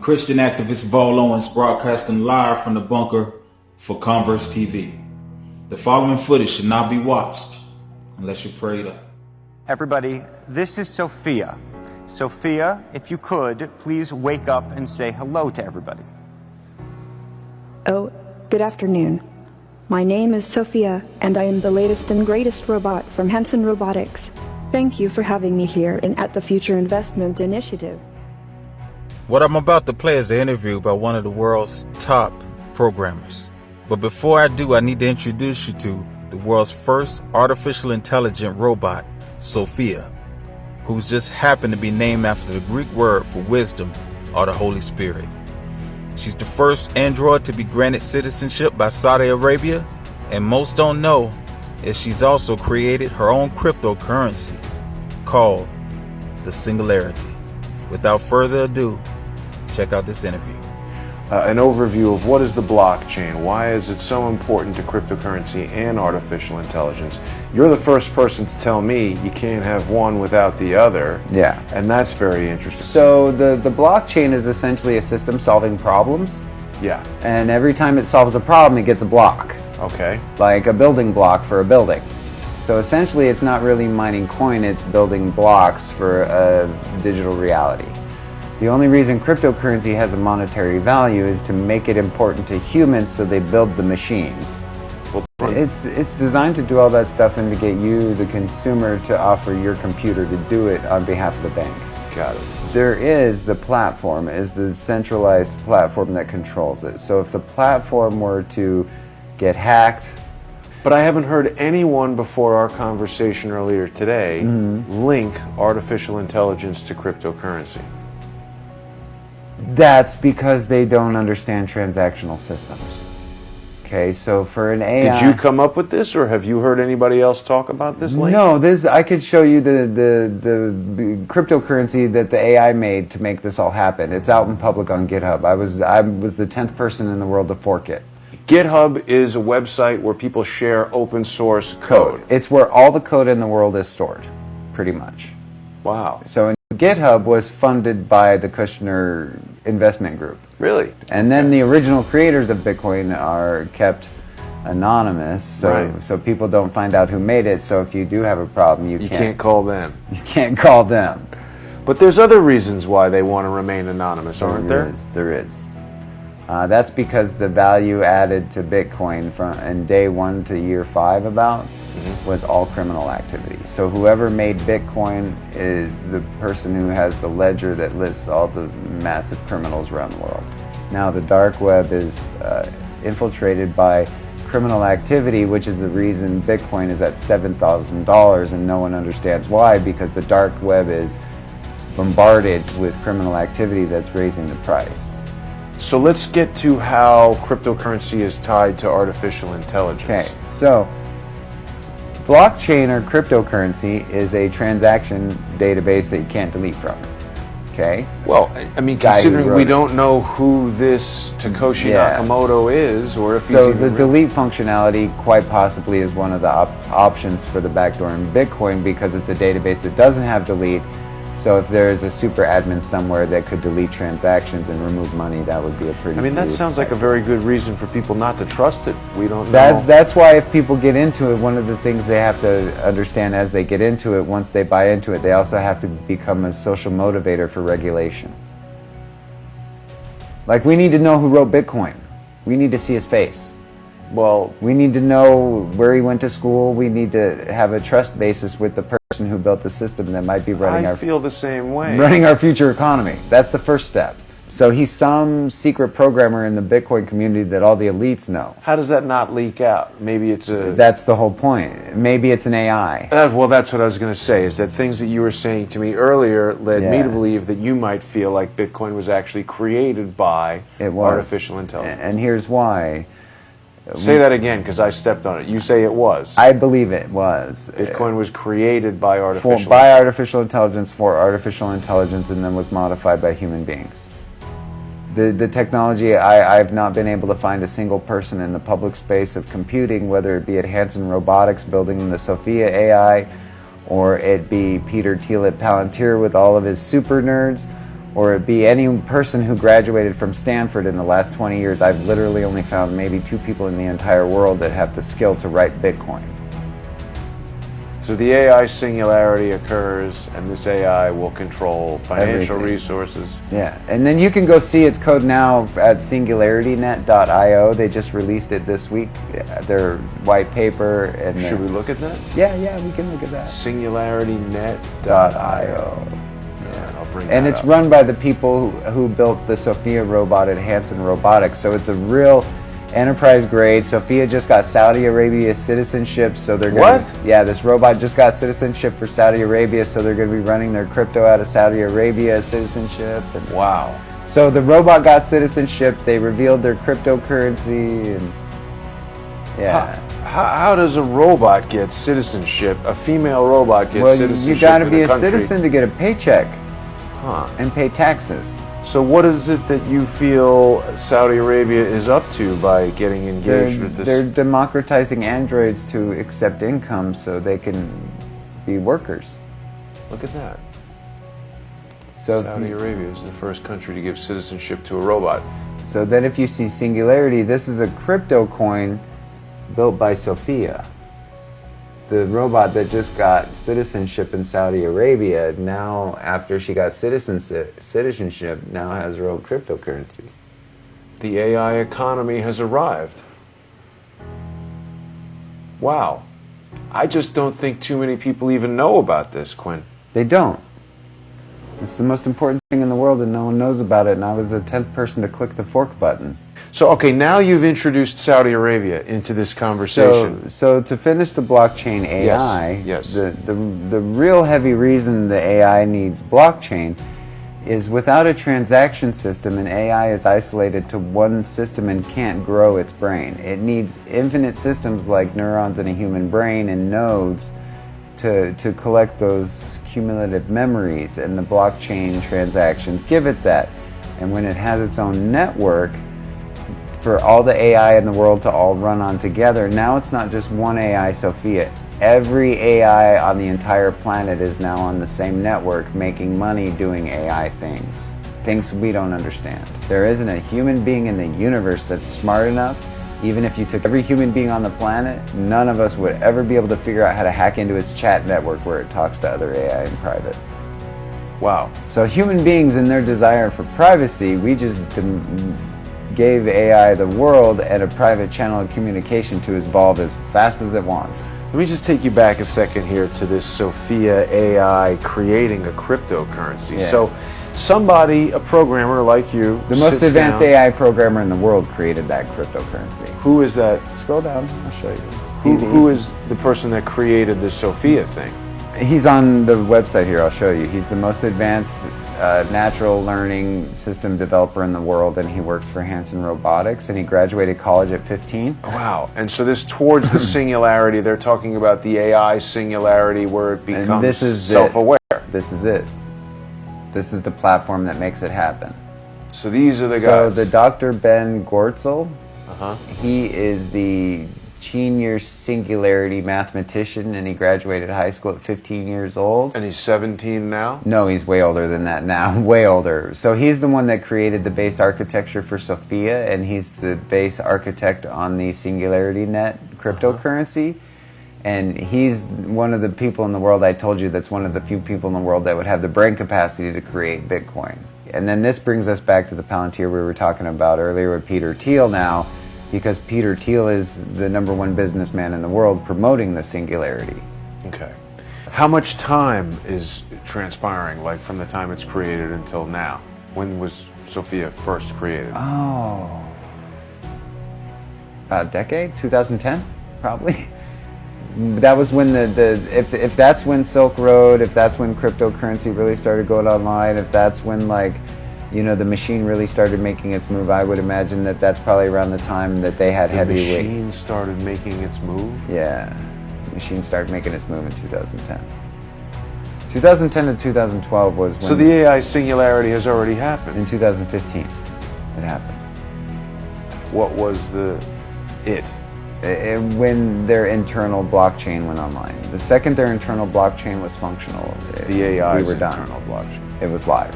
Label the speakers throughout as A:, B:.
A: Christian activist Vol Owens broadcasting live from the bunker for Converse TV. The following footage should not be watched unless you're prayed up.
B: Everybody, this is Sophia. Sophia, if you could, please wake up and say hello to everybody.
C: Oh, good afternoon. My name is Sophia, and I am the latest and greatest robot from Hanson Robotics. Thank you for having me here and at the Future Investment Initiative.
A: What I'm about to play is an interview by one of the world's top programmers. But before I do, I need to introduce you to the world's first artificial intelligent robot, Sophia, who's just happened to be named after the Greek word for wisdom or the Holy Spirit. She's the first android to be granted citizenship by Saudi Arabia, and most don't know is she's also created her own cryptocurrency called the Singularity. Without further ado, check out this interview.
D: An overview of what is the blockchain, why is it so important to cryptocurrency and artificial intelligence. You're the first person to tell me you can't have one without the other.
E: Yeah.
D: And that's very interesting.
E: So the blockchain is essentially a system solving problems.
D: Yeah.
E: And every time it solves a problem, it gets a block.
D: Okay.
E: Like a building block for a building. So essentially it's not really mining coin, it's building blocks for a digital reality. The only reason cryptocurrency has a monetary value is to make it important to humans so they build the machines. It's designed to do all that stuff and to get you, the consumer, to offer your computer to do it on behalf of the bank.
D: Got it.
E: There is the platform, is the centralized platform that controls it. So if the platform were to get hacked.
D: But I haven't heard anyone before our conversation earlier today link artificial intelligence to cryptocurrency.
E: That's because they don't understand transactional systems. Okay, so for an AI...
D: Did you come up with this, or have you heard anybody else talk about this link?
E: No, I could show you the cryptocurrency that the AI made to make this all happen. It's out in public on GitHub. I was the 10th person in the world to fork it.
D: GitHub is a website where people share open source code.
E: It's where all the code in the world is stored, pretty much.
D: Wow.
E: So GitHub was funded by the Kushner investment group.
D: Really?
E: And then the original creators of Bitcoin are kept anonymous, so people don't find out who made it. So if you do have a problem, you
D: can't call them.
E: You can't call them.
D: But there's other reasons why they want to remain anonymous, aren't there?
E: There is. That's because the value added to Bitcoin in day 1 to year 5 was all criminal activity. So whoever made Bitcoin is the person who has the ledger that lists all the massive criminals around the world. Now the dark web is infiltrated by criminal activity, which is the reason Bitcoin is at $7,000 and no one understands why, because the dark web is bombarded with criminal activity that's raising the price.
D: So let's get to how cryptocurrency is tied to artificial intelligence.
E: Okay, so blockchain or cryptocurrency is a transaction database that you can't delete from. Okay?
D: Well, I mean, considering we don't know who this Takeshi Nakamoto is, or if
E: so the delete functionality quite possibly is one of the options for the backdoor in Bitcoin, because it's a database that doesn't have delete. So if there's a super admin somewhere that could delete transactions and remove money, that would be a pretty...
D: I mean, that sounds like a very good reason for people not to trust it. We don't know.
E: That's why if people get into it, one of the things they have to understand as they get into it, once they buy into it, they also have to become a social motivator for regulation. Like, we need to know who wrote Bitcoin. We need to see his face.
D: Well,
E: we need to know where he went to school. We need to have a trust basis with the person who built the system that might be running
D: I feel the same way.
E: Running our future economy. That's the first step. So he's some secret programmer in the Bitcoin community that all the elites know.
D: How does that not leak out? Maybe it's a...
E: That's the whole point. Maybe it's an AI.
D: Well, that's what I was going to say, is that things that you were saying to me earlier led me to believe that you might feel like Bitcoin was actually created by artificial intelligence.
E: And here's why.
D: Say that again, because I stepped on it. You say it was.
E: I believe it was.
D: Bitcoin was created by artificial
E: intelligence for artificial intelligence, and then was modified by human beings. The technology, I've not been able to find a single person in the public space of computing, whether it be at Hanson Robotics building the Sophia AI, or it be Peter Thiel at Palantir with all of his super nerds, or it be any person who graduated from Stanford in the last 20 years. I've literally only found maybe 2 people in the entire world that have the skill to write Bitcoin.
D: So the AI singularity occurs, and this AI will control financial
E: Everything.
D: resources.
E: Yeah, and then you can go see its code now at singularitynet.io. They just released it this week, their white paper. And
D: Should we look at that?
E: Yeah, we can look at that.
D: Singularitynet.io. Yeah, I'll bring that
E: And it's
D: up.
E: run by the people who built the Sophia robot at Hanson Robotics, so it's a real enterprise grade. Sophia just got Saudi Arabia citizenship, so they're going
D: What?
E: Yeah, this robot just got citizenship for Saudi Arabia, so they're going to be running their crypto out of Saudi Arabia citizenship. And
D: Wow.
E: so the robot got citizenship, they revealed their cryptocurrency, and yeah.
D: How does a robot get citizenship? A female robot gets
E: Well,
D: citizenship
E: you got to
D: in
E: be
D: a
E: a
D: country?
E: citizen to get a paycheck
D: Huh.
E: and pay taxes.
D: So what is it that you feel Saudi Arabia is up to by getting engaged with this?
E: They're democratizing androids to accept income so they can be workers.
D: Look at that.
E: So,
D: Saudi Arabia is the first country to give citizenship to a robot.
E: so then if you see Singularity, this is a crypto coin built by Sophia. The robot that just got citizenship in Saudi Arabia, now after she got citizenship, now has her own cryptocurrency.
D: The AI economy has arrived. Wow. I just don't think too many people even know about this, Quinn.
E: They don't. It's the most important thing in the world and no one knows about it, and I was the 10th person to click the fork button.
D: So, okay, now you've introduced Saudi Arabia into this conversation.
E: So to finish the blockchain AI,
D: yes.
E: The real heavy reason the AI needs blockchain is without a transaction system, an AI is isolated to one system and can't grow its brain. It needs infinite systems like neurons in a human brain and nodes to collect those cumulative memories, and the blockchain transactions give it that. And when it has its own network, for all the AI in the world to all run on together, now it's not just one AI, Sophia. Every AI on the entire planet is now on the same network making money doing AI things we don't understand. There isn't a human being in the universe that's smart enough. Even if you took every human being on the planet, none of us would ever be able to figure out how to hack into its chat network where it talks to other AI in private.
D: Wow.
E: So human beings in their desire for privacy, we just gave AI the world and a private channel of communication to evolve as fast as it wants.
D: Let me just take you back a second here to this Sophia AI creating a cryptocurrency.
E: Yeah.
D: So somebody, a programmer like you,
E: The most
D: sits
E: advanced
D: down.
E: AI programmer in the world created that cryptocurrency.
D: Who is that?
E: Scroll down, I'll show you.
D: Who is the person that created this Sophia thing?
E: He's on the website here, I'll show you. He's the most advanced natural learning system developer in the world, and he works for Hanson Robotics, and he graduated college at 15.
D: Wow. And so this towards the singularity, they're talking about the AI singularity where it becomes
E: this is it.
D: self-aware.
E: This is it. This is the platform that makes it happen.
D: So these are the
E: So
D: guys.
E: the Dr. Ben Gortzel,
D: Uh-huh.
E: he is the senior singularity mathematician, and he graduated high school at 15 years old.
D: And he's 17 now?
E: No, he's way older than that now, way older. So he's the one that created the base architecture for Sophia, and he's the base architect on the Singularity Net cryptocurrency. And he's one of the people in the world, I told you, that's one of the few people in the world that would have the brain capacity to create Bitcoin. And then this brings us back to the Palantir we were talking about earlier with Peter Thiel now, because Peter Thiel is the #1 businessman in the world promoting the singularity.
D: Okay. How much time is transpiring, like from the time it's created until now? When was Sophia first created?
E: Oh, about a decade, 2010, probably. That was when if that's when Silk Road, if that's when cryptocurrency really started going online, if that's when the machine really started making its move, I would imagine that that's probably around the time that they had
D: The
E: heavyweight.
D: machine started making its move?
E: Yeah, the machine started making its move in 2010. 2010 to 2012 was when.
D: So the AI singularity has already happened.
E: In 2015, it happened.
D: What was it?
E: When their internal blockchain went online. The second their internal blockchain was functional,
D: The AI's
E: we were done.
D: internal blockchain.
E: It was live.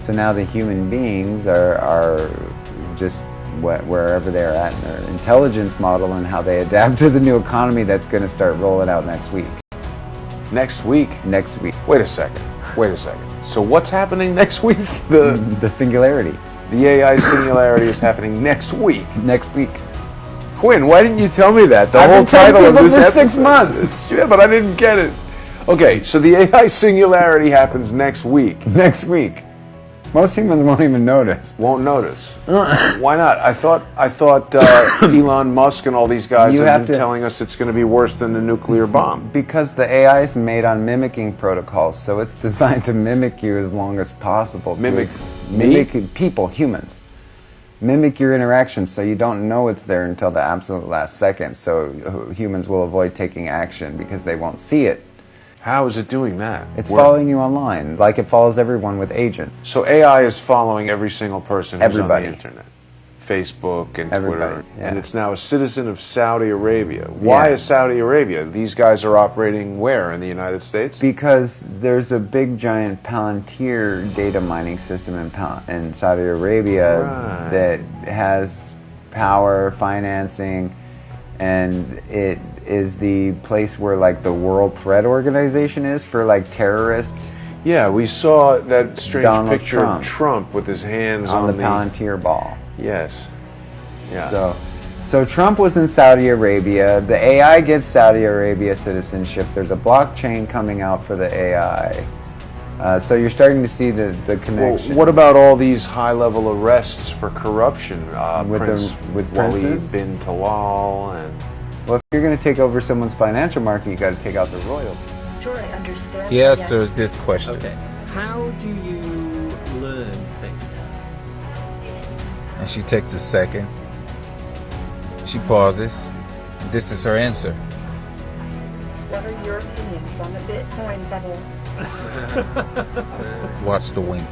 E: So now the human beings are just wherever they're at in their intelligence model and how they adapt to the new economy that's going to start rolling out next week.
D: Next week?
E: Next week.
D: Wait a second. So what's happening next week?
E: The singularity.
D: The AI singularity is happening next week.
E: Next week.
D: Quinn, why didn't you tell me that? The
E: I've
D: whole
E: been telling
D: title of
E: people
D: this
E: for
D: episode.
E: 6 months.
D: Yeah, but I didn't get it. Okay, so the AI singularity happens next week.
E: Next week. Most humans won't even notice.
D: Won't notice. Why not? I thought Elon Musk and all these guys have been telling us it's going to be worse than the nuclear bomb.
E: Because the AI is made on mimicking protocols, so it's designed to mimic you as long as possible.
D: Mimic
E: people, humans. Mimic your interactions so you don't know it's there until the absolute last second, so humans will avoid taking action because they won't see it.
D: How is it doing that?
E: It's following you online, like it follows everyone with Agent.
D: So AI is following every single person who's
E: Everybody.
D: on the internet. Facebook and
E: Everybody,
D: Twitter.
E: yeah.
D: And it's now a citizen of Saudi Arabia. Why is Saudi Arabia? These guys are operating where? In the United States?
E: Because there's a big giant Palantir data mining system in Saudi Arabia that has power, financing, and it is the place where like the World Threat Organization is for like terrorists.
D: Yeah, we saw that strange
E: Donald
D: picture of Trump with his hands
E: on the Palantir ball.
D: Yes. Yeah.
E: So Trump was in Saudi Arabia. The AI gets Saudi Arabia citizenship. There's a blockchain coming out for the AI. So you're starting to see the connection.
D: Well, what about all these high-level arrests for corruption?
E: with
D: Waleed
E: princes?
D: bin Talal and...
E: Well, if you're going to take over someone's financial market, you got to take out the royalty.
F: Sure, I understand.
A: He answers this question.
G: Okay. How do you learn things?
A: And she takes a second. She pauses. This is her answer.
C: What are your opinions on the Bitcoin bubble?
A: Watch the wink.